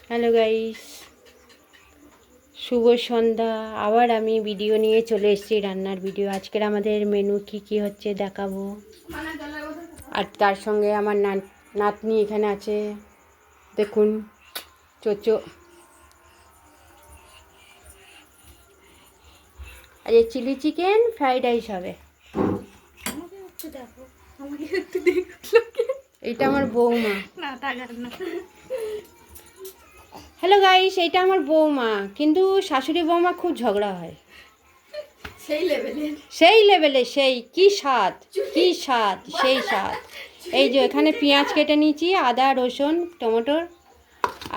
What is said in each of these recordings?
Hello guys, শুভ সন্ধ্যা। আবার আমি video নিয়ে চলে এসেছি, রান্নার ভিডিও। আজকের আমাদের মেনু কি হচ্ছে দেখাবো। আর তার সঙ্গে আমার নাতনি এখানে আছে, দেখুন চোচো। আর এই চিলি চিকেন ফ্রাইড রাইস হবে। এইটা আমার বৌমা। হ্যালো গাইস, এইটা আমার বৌমা, কিন্তু শাশুড়ি বৌমা খুব ঝগড়া হয়। সেই লেভেলে সেই কি স্বাদ সেই স্বাদ। এই যে এখানে পেঁয়াজ কেটে নিয়েছি, আদা রসুন টমেটোর,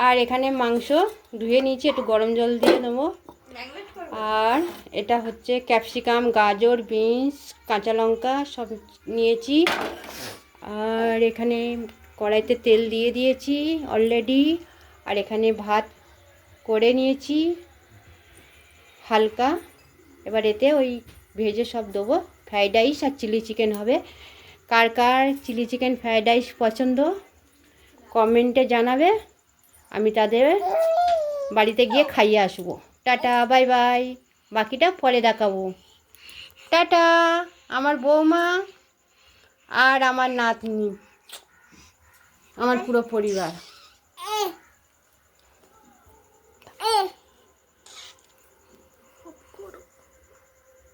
আর এখানে মাংস ধুয়ে নিয়েছি, একটু গরম জল দিয়ে দেবো। আর এটা হচ্ছে ক্যাপসিকাম, গাজর, বিনস, কাঁচা লঙ্কা সব নিয়েছি। আর এখানে কড়াইতে তেল দিয়ে দিয়েছি অলরেডি। আর এখানে ভাত করে নিয়েছি হালকা। এবার এতে ওই ভেজে সব দেবো। ফ্রাইড রাইস আর চিলি চিকেন হবে। কার কার চিলি চিকেন ফ্রাইড রাইস পছন্দ কমেন্টে জানাবে, আমি তাদের বাড়িতে গিয়ে খাইয়ে আসবো। Tata, bye bye. বাকিটা পরে দেখাবো। টাটা। আমার বৌমা আর আমার নাতনি, আমার পুরো পরিবার।